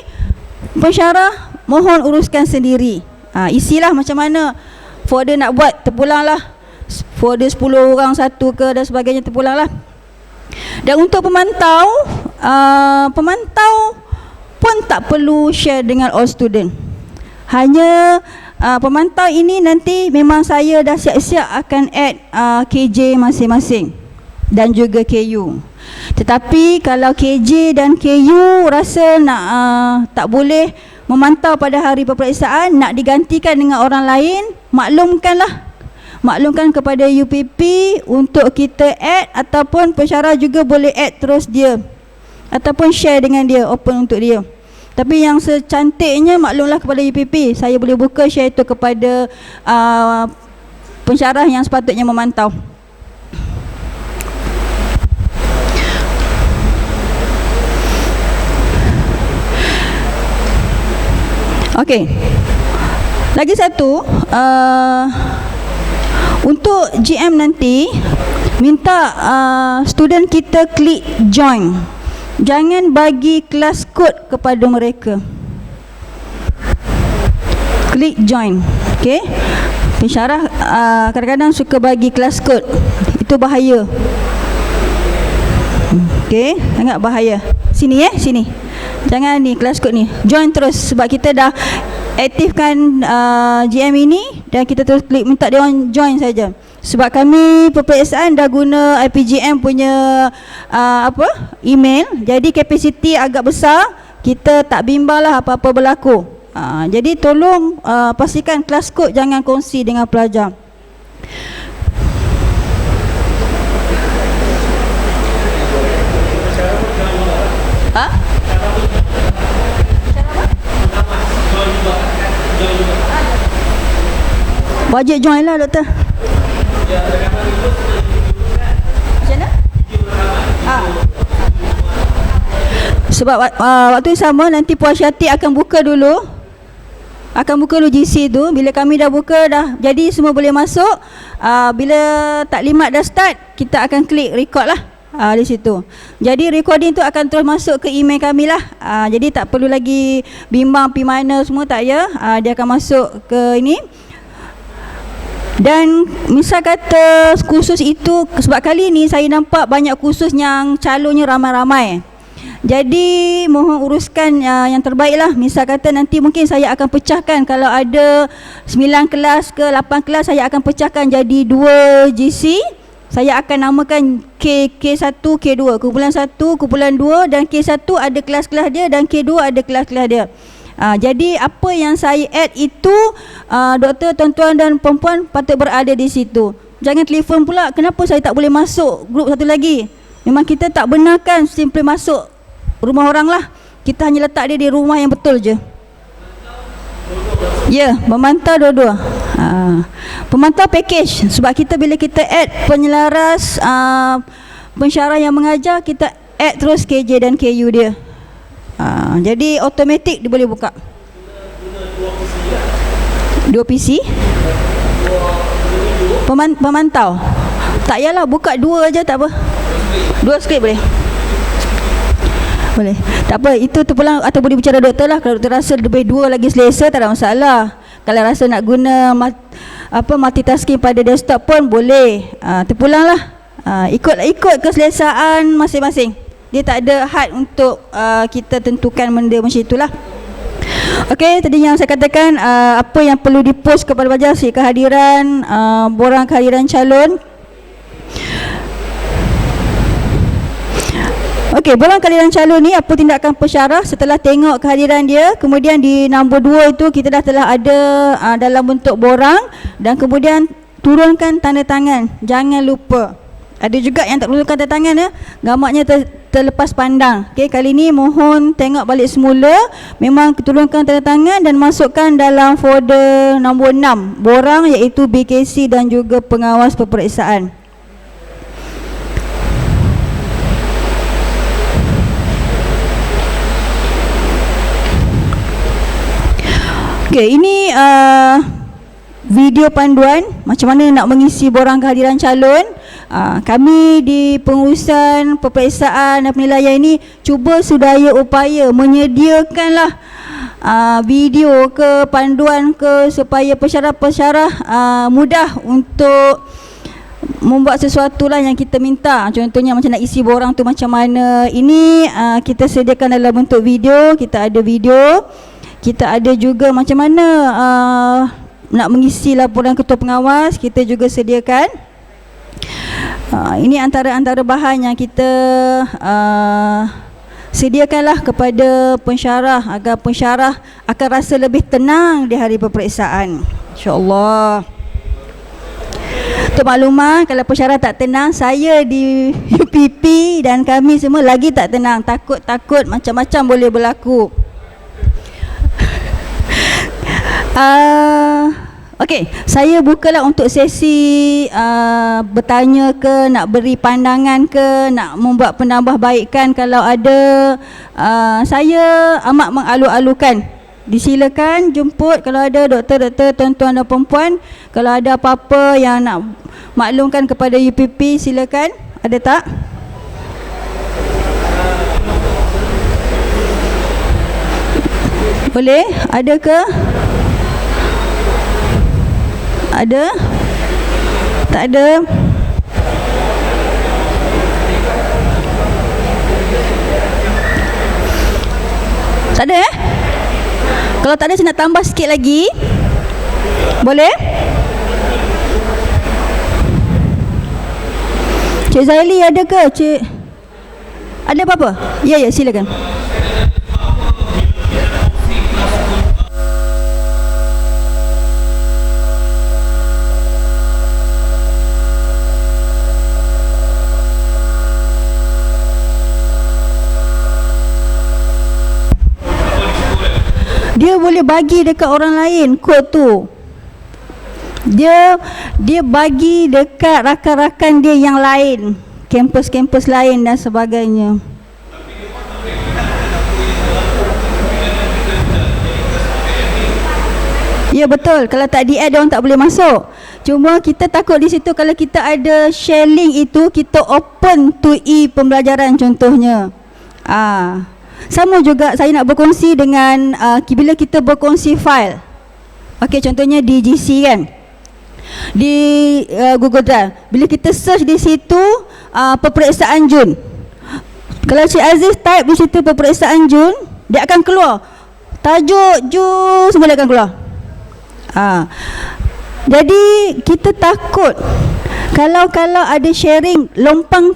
pensyarah mohon uruskan sendiri. Isilah macam mana folder nak buat, terpulanglah. Folder 10 orang satu ke dan sebagainya, terpulanglah. Dan untuk pemantau, pemantau pun tak perlu share dengan all student. Hanya pemantau ini nanti memang saya dah siap-siap akan add KJ masing-masing dan juga KU. Tetapi kalau KJ dan KU rasa nak tak boleh memantau pada hari peperiksaan, nak digantikan dengan orang lain, maklumkan kepada UPP untuk kita add, ataupun pensyarah juga boleh add terus dia ataupun share dengan dia, open untuk dia. Tapi yang secantiknya maklumlah kepada UPP, saya boleh buka share itu kepada pensyarah yang sepatutnya memantau. Okey. Lagi satu, untuk GM nanti minta student kita klik join. Jangan bagi kelas kod kepada mereka. Klik join. Okey. Pensyarah kadang-kadang suka bagi kelas kod. Itu bahaya. Okey, sangat bahaya. Sini sini. Jangan ni kelas kod ni. Join terus sebab kita dah aktifkan GM ini dan kita terus klik minta dia orang join saja. Sebab kami peperiksaan dah guna IPGM punya email, jadi kapasiti agak besar, kita tak bimbanglah apa-apa berlaku. Jadi tolong pastikan kelas kod jangan kongsi dengan pelajar. Wajib join lah doktor. Macam mana? Sebab waktu yang sama nanti Puan Syati akan buka dulu GC tu. Bila kami dah buka dah jadi semua boleh masuk. Bila taklimat dah start, kita akan klik record lah di situ. Jadi recording tu akan terus masuk ke email kami lah. Jadi tak perlu lagi bimbang pergi mana semua, tak ya. Dia akan masuk ke ini. Dan misal kata kursus itu, sebab kali ni saya nampak banyak kursus yang calonnya ramai-ramai. Jadi mohon uruskan yang terbaik lah. Misal kata nanti mungkin saya akan pecahkan, kalau ada 9 kelas ke 8 kelas, saya akan pecahkan jadi 2 GC. Saya akan namakan K1, K2, kumpulan 1, kumpulan 2, dan K1 ada kelas-kelas dia dan K2 ada kelas-kelas dia. Jadi apa yang saya add itu, doktor, tuan-tuan dan perempuan patut berada di situ. Jangan telefon pula, kenapa saya tak boleh masuk grup satu lagi. Memang kita tak benarkan simply masuk rumah orang lah. Kita hanya letak dia di rumah yang betul je. Ya, memantau dua-dua. Pemantau package. Sebab kita bila kita add penyelaras pensyarah yang mengajar, kita add terus KJ dan KU dia. Jadi automatik dia boleh buka. 2 PC. Pemantau. Tak yalah, buka 2 aja tak apa. 2 skrip boleh. Boleh. Tak apa, itu terpulang atau boleh bicara doktor lah. Kalau doktor rasa lebih 2 lagi selesa, tak ada masalah. Kalau rasa nak guna multitasking pada desktop pun boleh. Terpulang lah. Ikut keselesaan masing-masing. Dia tak ada had untuk kita tentukan benda macam itulah. Okey, tadi yang saya katakan apa yang perlu dipost kepada pelajar, si kehadiran, borang kehadiran calon. Okey, borang kehadiran calon ni apa tindakan pensyarah setelah tengok kehadiran dia. Kemudian di nombor 2 itu kita dah telah ada dalam bentuk borang, dan kemudian turunkan tanda tangan. Jangan lupa. Ada juga yang tak turunkan tanda tangan ya. Gambarnya terlepas pandang. Okey, kali ni mohon tengok balik semula. Memang turunkan tanda tangan dan masukkan dalam folder nombor 6 borang, iaitu BKC dan juga pengawas peperiksaan. Okey, ini video panduan macam mana nak mengisi borang kehadiran calon. Kami di pengurusan peperiksaan dan penilaian ini cuba sedaya upaya menyediakanlah video ke, panduan ke, supaya pensyarah-pensyarah mudah untuk membuat sesuatu lah yang kita minta. Contohnya macam nak isi borang tu macam mana. Ini kita sediakan dalam bentuk video. Kita ada video. Kita ada juga macam mana nak mengisi laporan ketua pengawas, kita juga sediakan. Ini antara bahan yang kita sediakanlah kepada pensyarah, agar pensyarah akan rasa lebih tenang di hari peperiksaan, InsyaAllah. Untuk makluman, kalau pensyarah tak tenang, saya di UPP dan kami semua lagi tak tenang. Takut macam-macam boleh berlaku. Okey, saya bukalah untuk sesi bertanya ke, nak beri pandangan ke, nak membuat penambahbaikan kalau ada. Saya amat mengalu-alukan. Disilakan jemput kalau ada doktor-doktor, tuan-tuan dan perempuan. Kalau ada apa-apa yang nak maklumkan kepada UPP, silakan. Ada tak? Boleh? Ada ke? Ada? Tak ada? Tak ada Kalau tak ada, saya nak tambah sikit lagi. Boleh? Cik Zaili ada ke? Cik ada apa-apa? Ya, silakan. Dia boleh bagi dekat orang lain kod tu. Dia bagi dekat rakan-rakan dia yang lain, kampus-kampus lain dan sebagainya. Ya betul, kalau tak di-add dia orang tak boleh masuk. Cuma kita takut di situ kalau kita ada share link itu, kita open to e-pembelajaran contohnya. Sama juga saya nak berkongsi dengan bila kita berkongsi file. Okey, contohnya di GC kan, di Google Drive. Bila kita search di situ peperiksaan Jun, kalau Cik Aziz type di situ peperiksaan Jun, dia akan keluar tajuk Jun, semua dia akan keluar. Jadi kita takut kalau ada sharing, lompang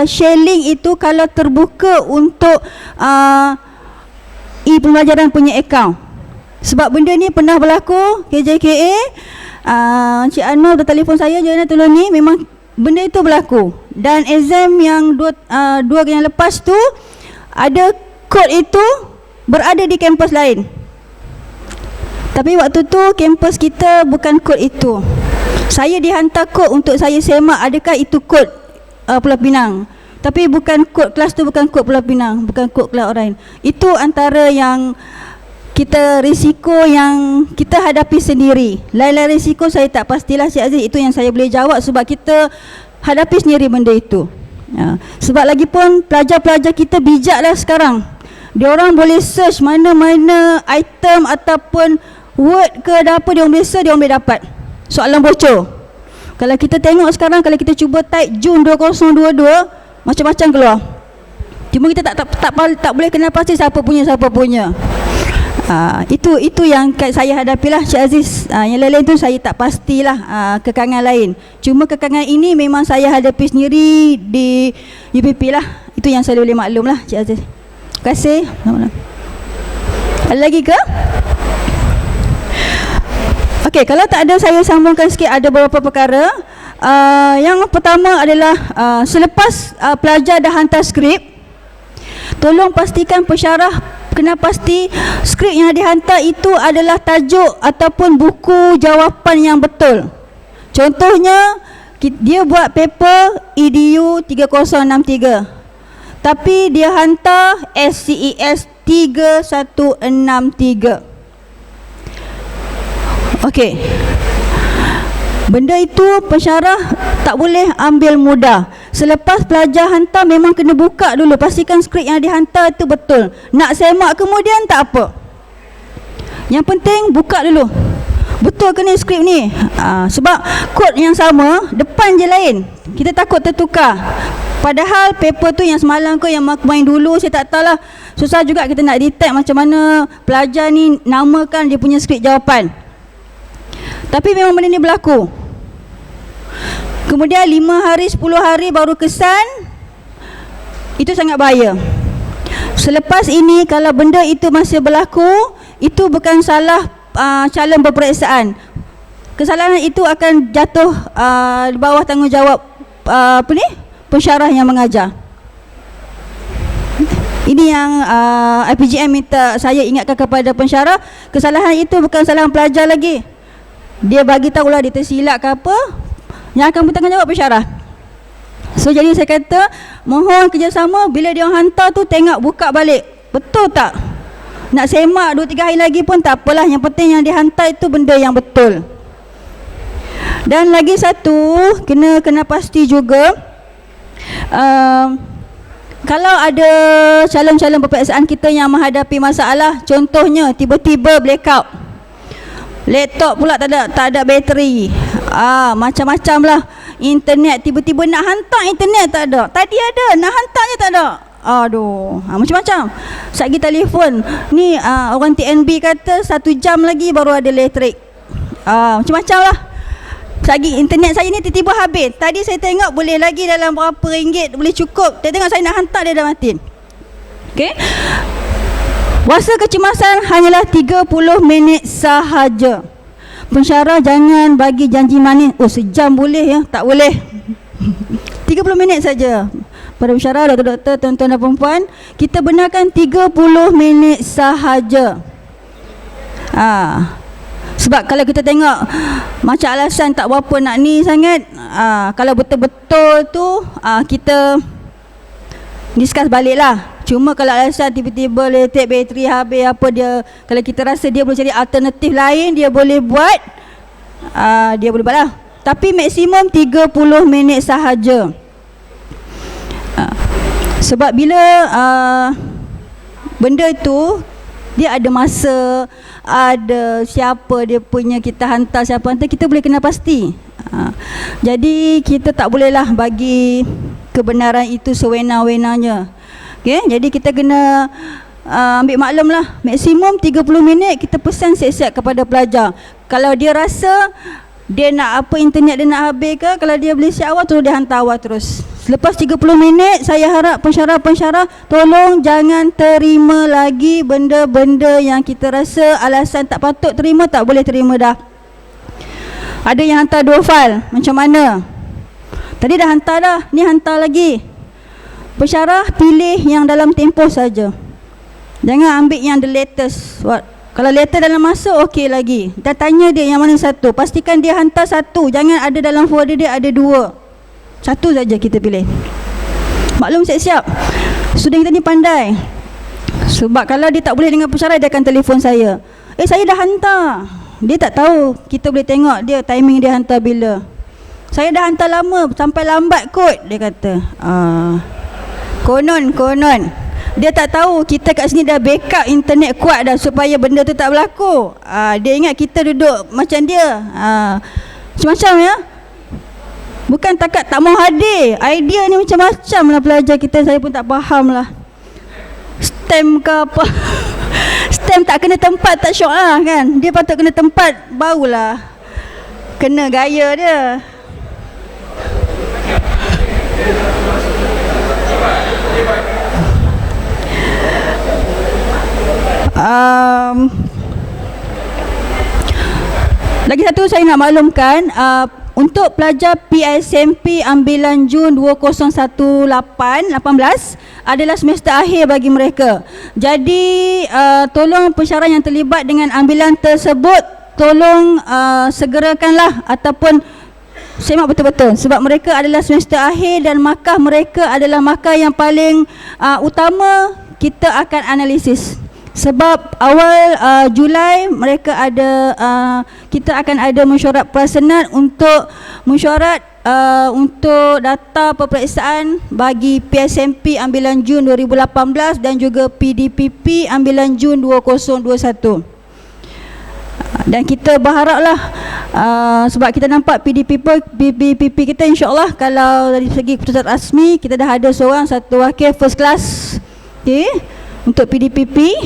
share link itu kalau terbuka untuk e-pembelajaran punya akaun. Sebab benda ni pernah berlaku KJKA. Cik Anwar bertelefon saya, Joanna tolong ni, memang benda itu berlaku. Dan exam yang dua yang lepas tu, ada kod itu berada di kampus lain. Tapi waktu tu kampus kita bukan kod itu. Saya dihantar kod untuk saya semak adakah itu kod Pulau Pinang. Tapi bukan kod kelas tu, bukan kod Pulau Pinang, bukan kod kelas orang lain. Itu antara yang kita risiko yang kita hadapi sendiri. Lain-lain risiko saya tak pastilah Cik Aziz, itu yang saya boleh jawab sebab kita hadapi sendiri benda itu. Sebab lagi pun pelajar-pelajar kita bijak dah sekarang. Dia orang boleh search mana-mana item ataupun word ke apa dia orang boleh search, dia orang boleh dapat soalan bocor. Kalau kita tengok sekarang, kalau kita cuba type Jun 2022, macam-macam keluar. Cuma kita tak boleh kenal pasti siapa punya. Itu yang saya hadapilah Cik Aziz. Yang lain-lain tu saya tak pastilah kekangan lain. Cuma kekangan ini memang saya hadapi sendiri di UPP lah. Itu yang saya boleh maklum lah Cik Aziz. Terima kasih. Ada lagi ke? Okey, kalau tak ada saya sambungkan sikit, ada beberapa perkara. Yang pertama adalah selepas pelajar dah hantar skrip, tolong pastikan pensyarah kena pasti skrip yang dihantar itu adalah tajuk ataupun buku jawapan yang betul. Contohnya, dia buat paper EDU 3063, tapi dia hantar SCES 3163. Okey, benda itu pensyarah tak boleh ambil mudah. Selepas pelajar hantar memang kena buka dulu, pastikan skrip yang dihantar itu betul. Nak semak kemudian tak apa, yang penting buka dulu, betul ke ni skrip ni. Sebab kod yang sama, depan je lain, kita takut tertukar. Padahal paper tu yang semalam ke yang main dulu, saya tak tahulah. Susah juga kita nak detect macam mana pelajar ni namakan dia punya skrip jawapan. Tapi memang benda ni berlaku. Kemudian 5 hari, 10 hari baru kesan. Itu sangat bahaya. Selepas ini kalau benda itu masih berlaku, itu bukan salah calon berperiksaan. Kesalahan itu akan jatuh di bawah tanggungjawab pensyarah yang mengajar. Ini yang IPGM minta saya ingatkan kepada pensyarah. Kesalahan itu bukan kesalahan pelajar lagi. Dia bagi tahulah dia tersilap ke apa, yang akan bertanggungjawab pensyarah. So jadi saya kata mohon kerjasama, bila dia orang hantar tu tengok buka balik, betul tak? Nak semak 2-3 hari lagi pun tak apalah, yang penting yang dihantar itu benda yang betul. Dan lagi satu, kena pasti juga kalau ada calon-calon peperiksaan kita yang menghadapi masalah, contohnya tiba-tiba blackout, laptop pula tak ada bateri, macam-macam lah. Internet tiba-tiba nak hantar, internet tak ada, tadi ada, nak hantarnya tak ada. Aduh, macam-macam. Sagi telefon ni, orang TNB kata 1 jam lagi baru ada elektrik. Macam-macam lah. Sagi internet saya ni tiba-tiba habis. Tadi saya tengok boleh lagi dalam berapa ringgit, boleh cukup. Saya tengok saya nak hantar, dia dah mati. Okey, wasa kecemasan hanyalah 30 minit sahaja. Pensyarah jangan bagi janji manis, sejam boleh ya, tak boleh. 30 minit saja. Para pensyarah, doktor-doktor, tuan-tuan dan perempuan, kita benarkan 30 minit sahaja. Sebab kalau kita tengok macam alasan tak berapa nak ni sangat, kalau betul-betul tu kita discuss balik lah. Cuma kalau alasan tiba-tiba letak bateri habis apa, dia kalau kita rasa dia boleh cari alternatif lain, dia boleh buat, dia boleh buat lah. Tapi maksimum 30 minit sahaja. Sebab bila benda tu dia ada masa, ada siapa dia punya, kita hantar siapa hantar, kita boleh kena pasti. Jadi kita tak bolehlah bagi kebenaran itu sewenang-wenangnya. Okay? Jadi kita kena ambil maklum lah, maksimum 30 minit kita pesan siap-siap kepada pelajar. Kalau dia rasa dia nak apa, internet dia nak habis ke, kalau dia boleh siap awal, terus dia hantar awal terus. Selepas 30 minit, saya harap pensyarah-pensyarah tolong jangan terima lagi benda-benda yang kita rasa alasan tak patut terima, tak boleh terima dah. Ada yang hantar 2 file, macam mana? Tadi dah hantar dah, ni hantar lagi. Pensyarah pilih yang dalam tempoh saja. Jangan ambil yang the latest. Kalau letter dalam masa, okey lagi. Dah tanya dia yang mana satu, pastikan dia hantar satu. Jangan ada dalam folder dia ada 2. Satu saja kita pilih. Maklum siap-siap, student kita ni pandai. Sebab kalau dia tak boleh dengan pensyarah, dia akan telefon saya. Saya dah hantar. Dia tak tahu, kita boleh tengok dia timing dia hantar bila. Saya dah hantar lama, sampai lambat kot, dia kata. Konon. Dia tak tahu kita kat sini dah backup internet kuat dah supaya benda tu tak berlaku. Dia ingat kita duduk macam dia. Macam-macam ya. Bukan takat tak mau hadir. Idea ni macam-macam lah pelajar kita. Saya pun tak faham lah. Stem ke apa. Stem tak kena tempat tak syok lah kan. Dia patut kena tempat barulah kena gaya dia. Lagi satu saya nak maklumkan, untuk pelajar PSMP ambilan Jun 2018 adalah semester akhir bagi mereka. Jadi tolong pensyarah yang terlibat dengan ambilan tersebut, tolong segerakanlah ataupun semak betul-betul, sebab mereka adalah semester akhir dan markah mereka adalah markah yang paling utama kita akan analisis. Sebab awal Julai mereka ada kita akan ada mesyuarat prasenat untuk mesyuarat untuk data peperiksaan bagi PSMP ambilan Jun 2018 dan juga PDPP ambilan Jun 2021. Dan kita berharaplah sebab kita nampak PDPP kita, insyaAllah kalau dari segi keputusan rasmi kita dah ada satu wakil first class, okay, untuk PDPP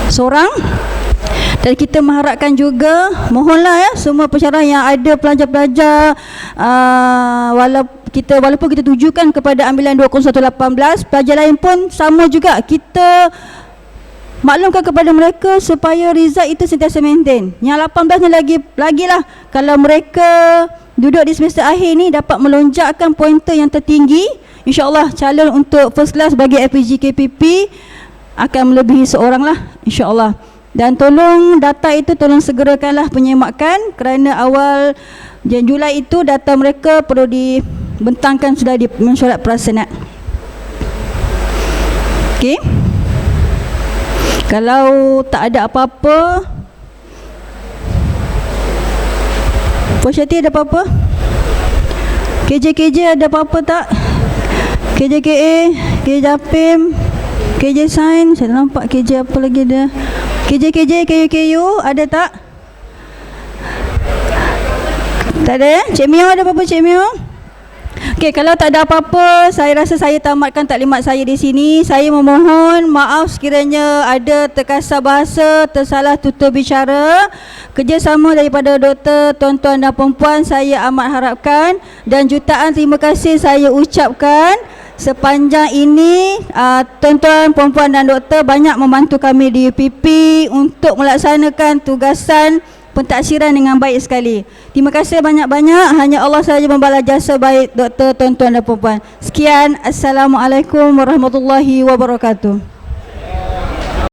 seorang. Dan kita mengharapkan juga, mohonlah ya, semua pensyarah yang ada pelajar-pelajar walaupun kita tujukan kepada ambilan 2018, pelajar lain pun sama juga, kita maklumkan kepada mereka supaya result itu sentiasa maintain. Yang 18 ni lagilah, kalau mereka duduk di semester akhir ni dapat melonjakkan pointer yang tertinggi, insyaAllah calon untuk first class bagi FPG KPP akan melebihi seorang lah, insyaAllah. Dan tolong data itu tolong segerakanlah penyemakan, kerana awal Julai itu data mereka perlu dibentangkan sudah di mesyuarat prasenat. Okey. Kalau tak ada apa-apa, Puan Syati ada apa-apa? KJ ada apa-apa tak? KJKA, KJ Japim, KJ Sains, saya nampak KJ apa lagi dia? KJ, KU, ada tak? Tak ada ya? Cik Mio ada apa-apa Cik Mio? Okey, kalau tak ada apa-apa, saya rasa saya tamatkan taklimat saya di sini. Saya memohon maaf sekiranya ada terkasar bahasa, tersalah tutur bicara. Kerjasama daripada doktor, tuan-tuan dan puan-puan saya amat harapkan, dan jutaan terima kasih saya ucapkan. Sepanjang ini tuan-tuan, puan-puan dan doktor banyak membantu kami di UPP untuk melaksanakan tugasan pentaksiran dengan baik sekali. Terima kasih banyak-banyak. Hanya Allah sahaja membalas jasa baik doktor, tuan-tuan dan puan-puan. Sekian, Assalamualaikum warahmatullahi wabarakatuh.